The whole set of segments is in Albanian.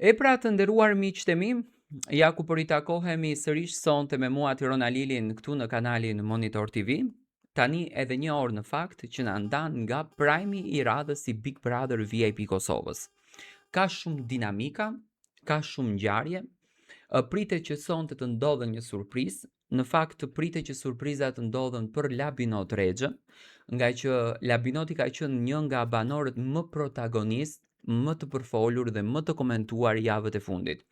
E pra të nderuar miqtë e mi, ja ku po ritakohemi sërish sonte me mua Tirona Lilin këtu në kanalin Monitor TV. Tani edhe një orë në fakt që na ndan nga prajmi i radhës i Big Brother VIP Kosovës. Ka shumë dinamika, ka shumë ngjarje. Pritet që sonte të ndodhen një surprizë. Në fakt pritet që surprizat të ndodhen për Labinot Rexhën, nga që Labinoti ka qenë një nga banorët më protagonist, më të përfolur dhe më të komentuar javët e fundit.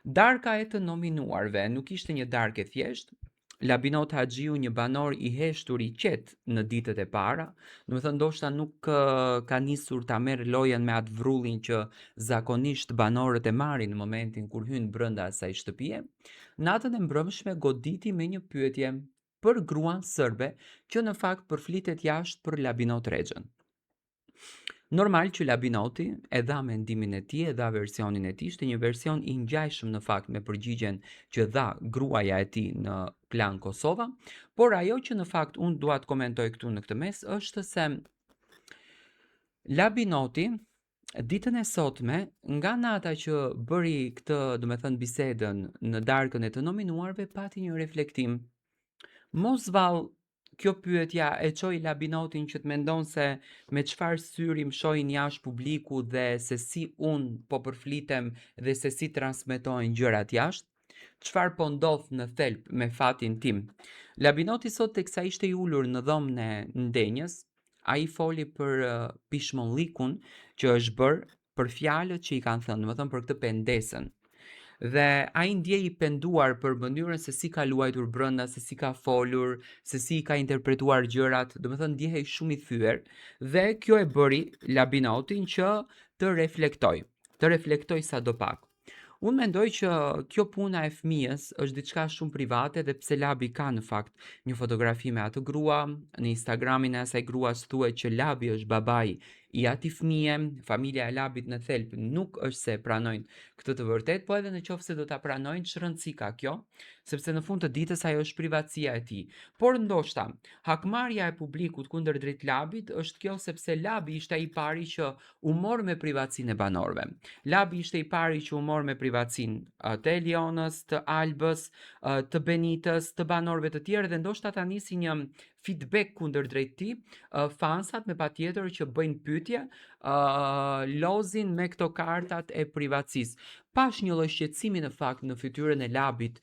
Darka e të nominuarve nuk ishte një darkë e thjeshtë. Labinot Haxhiu, një banor i heshtur i qetë në ditët e para, do të thënë ndoshta nuk ka nisur ta merr lojën me atë vrrullin që zakonisht banorët e marrin në momentin kur hyn brenda asaj shtëpie. Natën e mbrëmshme goditi me një pyetje për gruan serbe që në fakt përflitet jashtë për Labinot Rexhën. Normal që Labinoti e dha mendimin e tij, e dha versionin e tij, ishte një version i ngjajshëm në fakt me përgjigjen që dha gruaja e tij në plan Kosova, por ajo që në fakt unë dua të komentoj këtu në këtë mes është se Labinoti ditën e sotme, nga nata që bëri këtë, do me thënë, bisedën në darkën e të nominuarve, pati një reflektim. Mos vallë kjo pyetja e çoi Labinotin që të mendon se me çfarë syri më shohin jashtë publiku dhe se si unë po përflitem dhe se si transmetohen gjërat jashtë, çfarë po ndodh në thelb me fatin tim. Labinoti sot teksa ishte i ulur në dhomën e ndenjës, ai foli për pishmollikun që është bërë për fjalët që i kanë thënë, domethënë për këtë pendesën. Dhe ai ndjej i penduar për mënyrën se si ka luajtur brenda, se si ka folur, se si ka interpretuar gjërat, domethënë ndjehej shumë i thyer dhe kjo e bëri Labinotin që të reflektoj sadopak. Unë mendoj që kjo puna e fëmijës është diçka shumë private dhe pse Labi ka në fakt një fotografi me atë grua, në Instagramin e asaj gruas thuhet që Labi është babai i atij fëmije, familja e Labit në thelb nuk është se pranojnë këtë të vërtet, po edhe në qoftë se do ta pranojnë, ç'rëndësi ka kjo, sepse në fund të ditës ajo është privatësia e tij. Por ndoshta hakmarrja e publikut kundër drejt Labit është kjo sepse Labi ishte ai i pari që u mor me privatësinë e banorëve. Labi ishte i pari që u mor me privatësinë të Elionës, të Albës, të Benitës, të banorëve të tjerë dhe ndoshta ta nisi një feedback kundër drejt tij, fansat me patjetër që bëjnë pyetje, lozin me këto kartat e privatësisë. Pash një lloj shqetësimi në fakt në fytyrën e Labit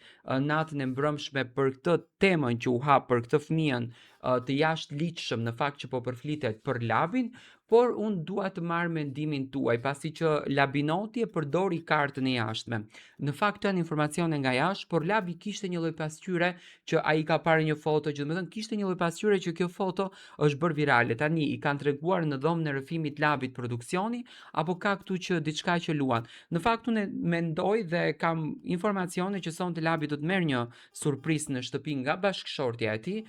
natën e mbrëmshme për këtë temën që u hap për këtë fëmijën të jashtëligjshëm në fakt që po përflitet për Labin, por unë dua të marr mendimin tuaj pasi që Labinoti e përdori kartën e jashtme. Në fakt janë informacione nga jashtë, por Labi kishte një lloj pasqyre që ai ka parë një foto që domethënë kishte një lloj pasqyre që kjo foto është bërë virale. Tani i kanë treguar në dhomën e rrëfimit Labit produksioni apo ka këtu që diçka që luan. Në fakt unë mendoj dhe kam informacione që sonte Labi do të merr një surprizë në shtëpi nga bashkëshortja e tij,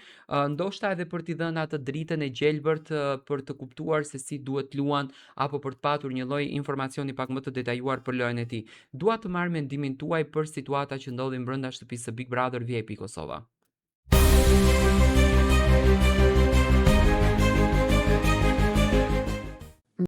ndoshta edhe për t'i dhënë atë dritën e gjelbërt për të kuptuar se si duhet luan apo për të patur një lloj informacioni pak më të detajuar për lojën e tij. Dua të marr mendimin tuaj për situata që ndodhin brenda shtëpisë së Big Brother VIP Kosova.